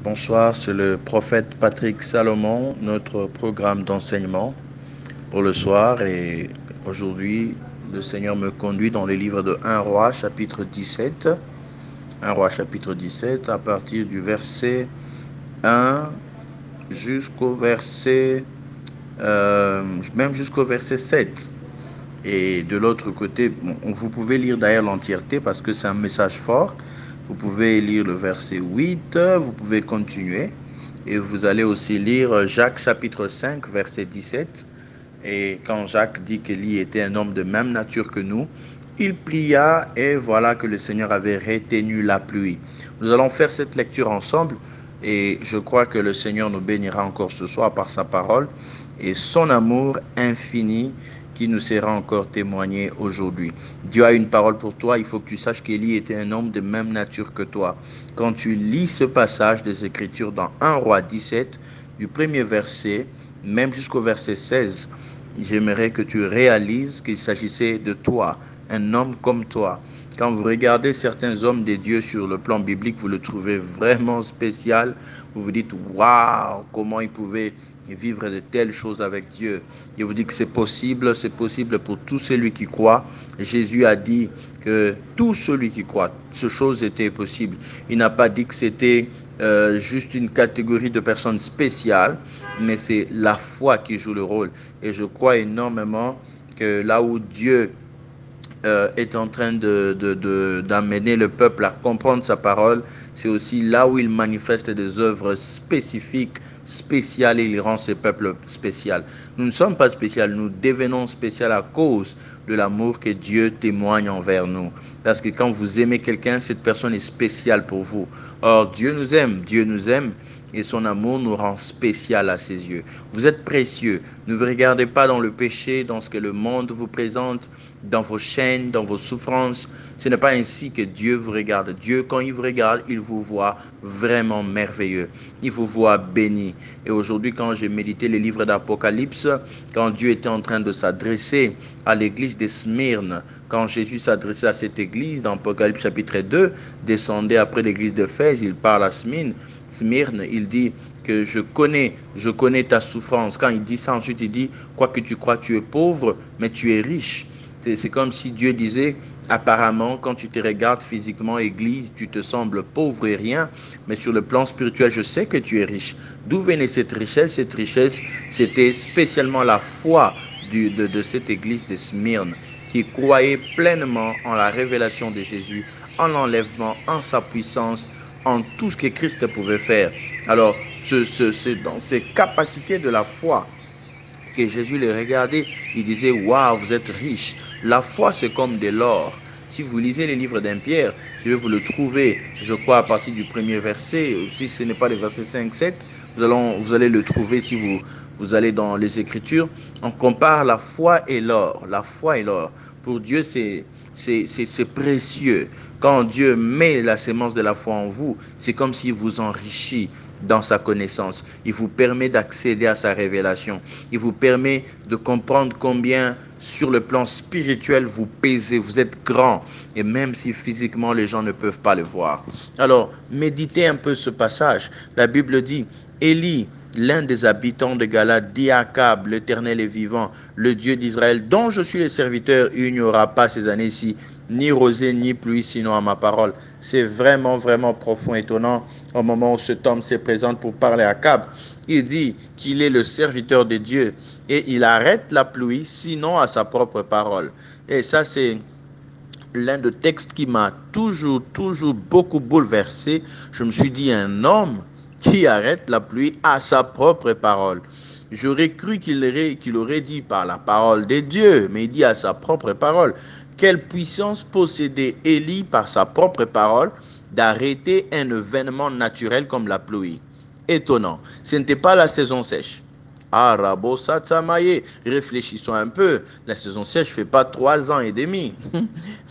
Bonsoir, c'est le prophète Patrick Salomon, notre programme d'enseignement pour le soir. Et aujourd'hui, le Seigneur me conduit dans le livre de 1 Roi, chapitre 17. 1 Roi, chapitre 17, à partir du verset 1 jusqu'au verset, même jusqu'au verset 7. Et de l'autre côté, vous pouvez lire d'ailleurs l'entièreté parce que c'est un message fort. Vous pouvez lire le verset 8, vous pouvez continuer. Et vous allez aussi lire Jacques chapitre 5, verset 17. Et quand Jacques dit qu'Élie était un homme de même nature que nous, il pria et voilà que le Seigneur avait retenu la pluie. Nous allons faire cette lecture ensemble et je crois que le Seigneur nous bénira encore ce soir par sa parole et son amour infini qui nous sera encore témoigné aujourd'hui. Dieu a une parole pour toi, il faut que tu saches qu'Élie était un homme de même nature que toi. Quand tu lis ce passage des Écritures dans 1 Roi 17, du premier verset, même jusqu'au verset 16, j'aimerais que tu réalises qu'il s'agissait de toi, un homme comme toi. Quand vous regardez certains hommes de Dieu sur le plan biblique, vous le trouvez vraiment spécial. Vous vous dites, waouh, comment ils pouvaient vivre de telles choses avec Dieu. Je vous dis que c'est possible pour tout celui qui croit. Jésus a dit que tout celui qui croit, ce chose était possible. Il n'a pas dit que c'était juste une catégorie de personnes spéciales, mais c'est la foi qui joue le rôle. Et je crois énormément que là où Dieu est en train d'amener le peuple à comprendre sa parole, c'est aussi là où il manifeste des œuvres spécifiques, spéciales, et il rend ce peuple spécial. Nous ne sommes pas spéciaux, nous devenons spéciaux à cause de l'amour que Dieu témoigne envers nous. Parce que quand vous aimez quelqu'un, cette personne est spéciale pour vous. Or, Dieu nous aime et son amour nous rend spécial à ses yeux. Vous êtes précieux. Ne vous regardez pas dans le péché, dans ce que le monde vous présente, dans vos chaînes, dans vos souffrances. Ce n'est pas ainsi que Dieu vous regarde. Dieu, quand il vous regarde, il vous voit vraiment merveilleux. Il vous voit béni. Et aujourd'hui, quand j'ai médité les livres d'Apocalypse, quand Dieu était en train de s'adresser à l'église de Smyrne, quand Jésus s'adressait à cette église, dans Apocalypse chapitre 2, descendait après l'église d'Éphèse, il parle à Smyrne, il dit que je connais ta souffrance. Quand il dit ça, ensuite il dit, quoi que tu crois, tu es pauvre, mais tu es riche. C'est comme si Dieu disait, apparemment, quand tu te regardes physiquement, Église, tu te sembles pauvre et rien, mais sur le plan spirituel, je sais que tu es riche. D'où venait cette richesse? Cette richesse, c'était spécialement la foi de cette Église de Smyrne, qui croyait pleinement en la révélation de Jésus, en l'enlèvement, en sa puissance, en tout ce que Christ pouvait faire. Alors, c'est dans ces capacités de la foi que Jésus les regardait, il disait, waouh, vous êtes riches. La foi, c'est comme de l'or. Si vous lisez les livres d'un Pierre, je vais vous le trouver, je crois, à partir du premier verset. Si ce n'est pas le verset 5, 7, vous allez le trouver si vous allez dans les Écritures. On compare la foi et l'or. La foi et l'or. Pour Dieu, c'est précieux. Quand Dieu met la sémence de la foi en vous, c'est comme s'il vous enrichit dans sa connaissance. Il vous permet d'accéder à sa révélation. Il vous permet de comprendre combien sur le plan spirituel vous pèsez, vous êtes grand. Et même si physiquement les gens ne peuvent pas le voir. Alors, méditez un peu ce passage. La Bible dit, Élie, l'un des habitants de Galade, dit à Akab, l'Éternel est vivant, le Dieu d'Israël, dont je suis le serviteur, il n'y aura pas ces années-ci ni rosée ni pluie, sinon à ma parole. C'est vraiment, vraiment profond, étonnant. Au moment où cet homme se présente pour parler à Akab, il dit qu'il est le serviteur de Dieu et il arrête la pluie, sinon à sa propre parole. Et ça, c'est l'un des textes qui m'a toujours beaucoup bouleversé. Je me suis dit, un homme qui arrête la pluie à sa propre parole. J'aurais cru qu'il aurait dit par la parole de Dieu, mais il dit à sa propre parole. Quelle puissance possédait Élie par sa propre parole d'arrêter un événement naturel comme la pluie? Étonnant. Ce n'était pas la saison sèche. Ah, Rabo Satamaye, réfléchissons un peu. La saison sèche ne fait pas 3 ans et demi.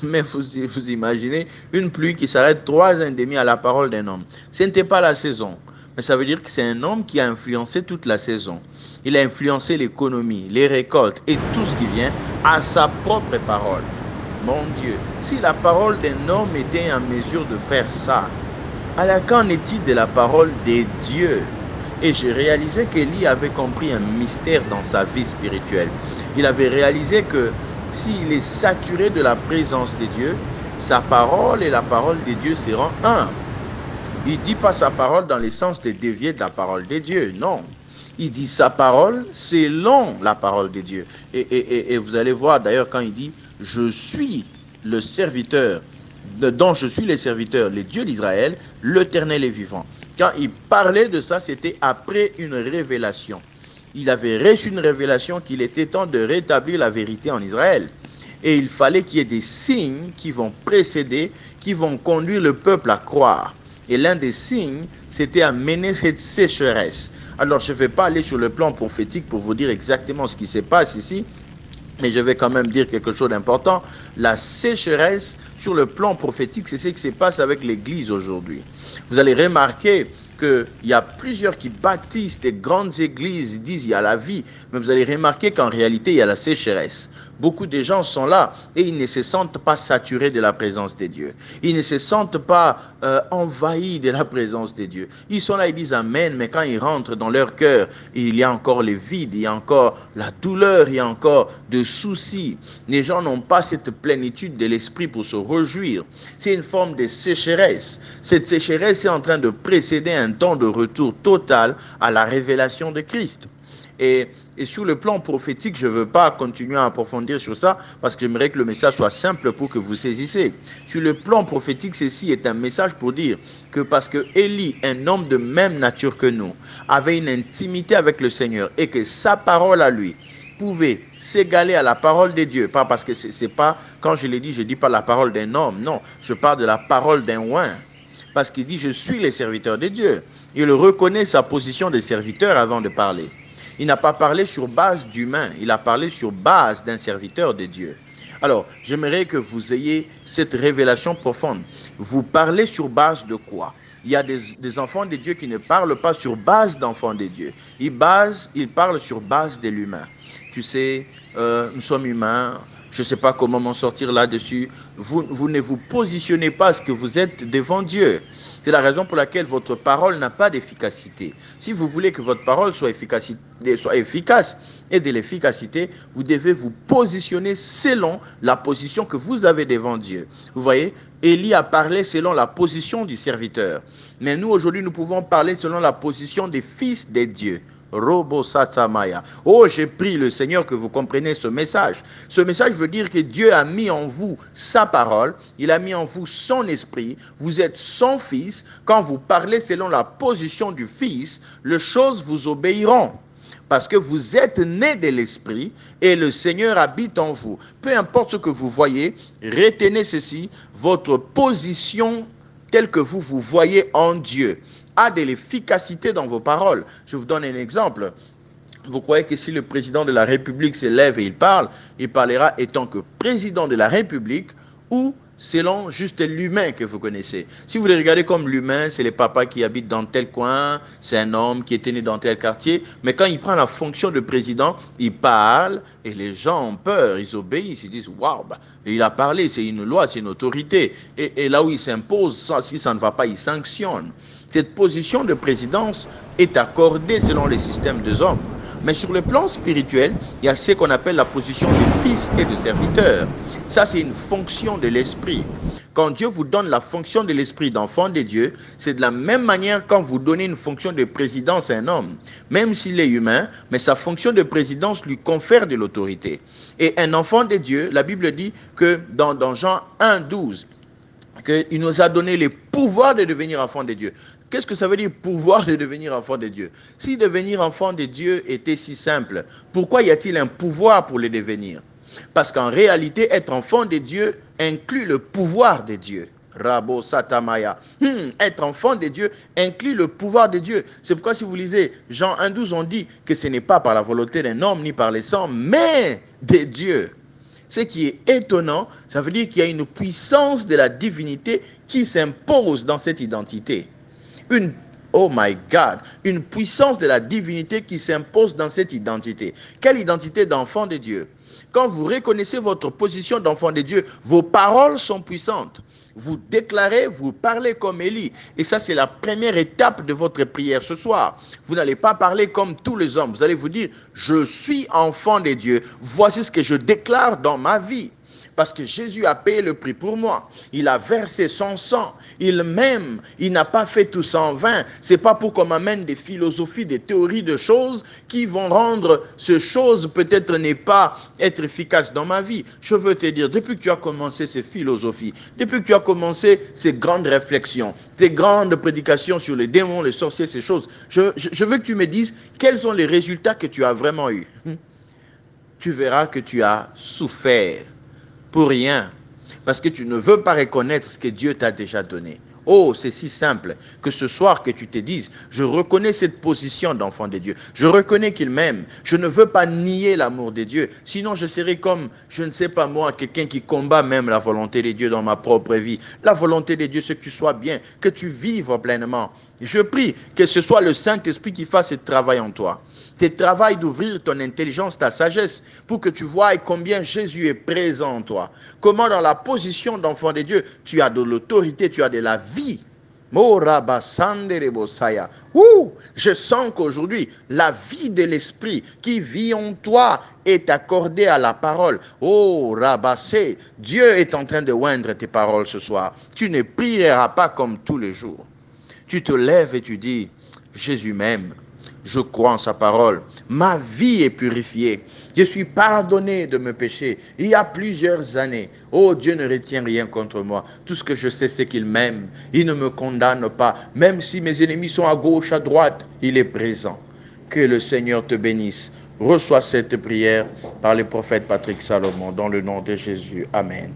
Mais vous imaginez une pluie qui s'arrête 3 ans et demi à la parole d'un homme. Ce n'était pas la saison. Mais ça veut dire que c'est un homme qui a influencé toute la saison. Il a influencé l'économie, les récoltes et tout ce qui vient à sa propre parole. Mon Dieu, si la parole d'un homme était en mesure de faire ça, Alors qu'en est-il de la parole des dieux? Et j'ai réalisé qu'Élie avait compris un mystère dans sa vie spirituelle. Il avait réalisé que s'il est saturé de la présence de Dieu, sa parole et la parole de Dieu seront un. Il ne dit pas sa parole dans le sens de dévier de la parole de Dieu, non. Il dit sa parole selon la parole de Dieu. Et vous allez voir d'ailleurs quand il dit « Je suis le serviteur, dont je suis le serviteur, le Dieu d'Israël, l'Éternel est vivant ». Quand il parlait de ça, c'était après une révélation. Il avait reçu une révélation qu'il était temps de rétablir la vérité en Israël. Et il fallait qu'il y ait des signes qui vont précéder, qui vont conduire le peuple à croire. Et l'un des signes, c'était à mener cette sécheresse. Alors, je ne vais pas aller sur le plan prophétique pour vous dire exactement ce qui se passe ici, mais je vais quand même dire quelque chose d'important. La sécheresse, sur le plan prophétique, c'est ce qui se passe avec l'Église aujourd'hui. Vous allez remarquer qu'il y a plusieurs qui bâtissent des grandes églises, ils disent il y a la vie, mais vous allez remarquer qu'en réalité il y a la sécheresse. Beaucoup de gens sont là et ils ne se sentent pas saturés de la présence de Dieu. Ils ne se sentent pas envahis de la présence de Dieu. Ils sont là, ils disent Amen, mais quand ils rentrent dans leur cœur, il y a encore le vide, il y a encore la douleur, il y a encore des soucis. Les gens n'ont pas cette plénitude de l'esprit pour se réjouir. C'est une forme de sécheresse. Cette sécheresse est en train de précéder un temps de retour total à la révélation de Christ. Et sur le plan prophétique, je ne veux pas continuer à approfondir sur ça parce que j'aimerais que le message soit simple pour que vous saisissez. Sur le plan prophétique, ceci est un message pour dire que parce que Élie, un homme de même nature que nous, avait une intimité avec le Seigneur et que sa parole à lui pouvait s'égaler à la parole de Dieu, pas parce que c'est pas, quand je l'ai dit, je ne dis pas la parole d'un homme, non, je parle de la parole d'un oint. Parce qu'il dit, je suis le serviteur de Dieu. Il reconnaît sa position de serviteur avant de parler. Il n'a pas parlé sur base d'humain, il a parlé sur base d'un serviteur de Dieu. Alors, j'aimerais que vous ayez cette révélation profonde. Vous parlez sur base de quoi? Il y a des enfants de Dieu qui ne parlent pas sur base d'enfants de Dieu. Ils parlent sur base de l'humain. Tu sais, nous sommes humains. Je ne sais pas comment m'en sortir là-dessus. Vous ne vous positionnez pas à ce que vous êtes devant Dieu. C'est la raison pour laquelle votre parole n'a pas d'efficacité. Si vous voulez que votre parole soit efficace et de l'efficacité, vous devez vous positionner selon la position que vous avez devant Dieu. Vous voyez, Élie a parlé selon la position du serviteur. Mais nous, aujourd'hui, nous pouvons parler selon la position des fils de Dieu. Robo Satamaya. Oh, j'ai prié le Seigneur que vous compreniez ce message. Ce message veut dire que Dieu a mis en vous sa parole, il a mis en vous son esprit, vous êtes son fils. Quand vous parlez selon la position du fils, les choses vous obéiront. Parce que vous êtes nés de l'esprit et le Seigneur habite en vous. Peu importe ce que vous voyez, retenez ceci, votre position telle que vous vous voyez en Dieu a de l'efficacité dans vos paroles. Je vous donne un exemple. Vous croyez que si le président de la République se lève et il parlera étant que président de la République ou selon juste l'humain que vous connaissez. Si vous le regardez comme l'humain, c'est le papa qui habite dans tel coin, c'est un homme qui était né dans tel quartier, mais quand il prend la fonction de président, il parle et les gens ont peur, ils obéissent, ils disent « Waouh, il a parlé, c'est une loi, c'est une autorité. » Et là où il s'impose, si ça ne va pas, il sanctionne. Cette position de présidence est accordée selon les systèmes des hommes. Mais sur le plan spirituel, il y a ce qu'on appelle la position de fils et de serviteur. Ça, c'est une fonction de l'esprit. Quand Dieu vous donne la fonction de l'esprit d'enfant de Dieu, c'est de la même manière quand vous donnez une fonction de présidence à un homme. Même s'il est humain, mais sa fonction de présidence lui confère de l'autorité. Et un enfant de Dieu, la Bible dit que dans Jean 1,12, qu'il nous a donné le pouvoir de devenir enfant de Dieu. Qu'est-ce que ça veut dire, pouvoir de devenir enfant de Dieu? Si devenir enfant de Dieu était si simple, pourquoi y a-t-il un pouvoir pour le devenir? Parce qu'en réalité, être enfant de Dieu inclut le pouvoir de Dieu. Rabo Satamaya. Être enfant de Dieu inclut le pouvoir de Dieu. C'est pourquoi si vous lisez Jean 1,12, on dit que ce n'est pas par la volonté d'un homme ni par les sangs, mais de Dieu. Ce qui est étonnant, ça veut dire qu'il y a une puissance de la divinité qui s'impose dans cette identité. Oh my God, une puissance de la divinité qui s'impose dans cette identité. Quelle identité d'enfant de Dieu? Quand vous reconnaissez votre position d'enfant de Dieu, vos paroles sont puissantes. Vous déclarez, vous parlez comme Élie. Et ça, c'est la première étape de votre prière ce soir. Vous n'allez pas parler comme tous les hommes. Vous allez vous dire, je suis enfant de Dieu. Voici ce que je déclare dans ma vie. Parce que Jésus a payé le prix pour moi. Il a versé son sang. Il m'aime. Il n'a pas fait tout ça en vain. Ce n'est pas pour qu'on m'amène des philosophies, des théories de choses qui vont rendre ces choses peut-être ne pas être efficaces dans ma vie. Je veux te dire, depuis que tu as commencé ces philosophies, depuis que tu as commencé ces grandes réflexions, ces grandes prédications sur les démons, les sorciers, ces choses, je veux que tu me dises quels sont les résultats que tu as vraiment eus. Tu verras que tu as souffert. Pour rien, parce que tu ne veux pas reconnaître ce que Dieu t'a déjà donné. Oh, c'est si simple que ce soir que tu te dises, je reconnais cette position d'enfant de Dieu. Je reconnais qu'il m'aime. Je ne veux pas nier l'amour de Dieu. Sinon, je serais comme, je ne sais pas moi, quelqu'un qui combat même la volonté de Dieu dans ma propre vie. La volonté de Dieu, c'est que tu sois bien, que tu vives pleinement. Je prie que ce soit le Saint-Esprit qui fasse ce travail en toi. Ce travail d'ouvrir ton intelligence, ta sagesse, pour que tu vois combien Jésus est présent en toi. Comment dans la position d'enfant de Dieu, tu as de l'autorité, tu as de la vie. Je sens qu'aujourd'hui, la vie de l'Esprit qui vit en toi est accordée à la parole. Oh, Rabassé, Dieu est en train de oindre tes paroles ce soir. Tu ne prieras pas comme tous les jours. Tu te lèves et tu dis, Jésus m'aime. Je crois en sa parole. Ma vie est purifiée. Je suis pardonné de mes péchés. Il y a plusieurs années. Oh, Dieu ne retient rien contre moi. Tout ce que je sais, c'est qu'il m'aime. Il ne me condamne pas. Même si mes ennemis sont à gauche, à droite, il est présent. Que le Seigneur te bénisse. Reçois cette prière par le prophète Patrick Salomon. Dans le nom de Jésus. Amen.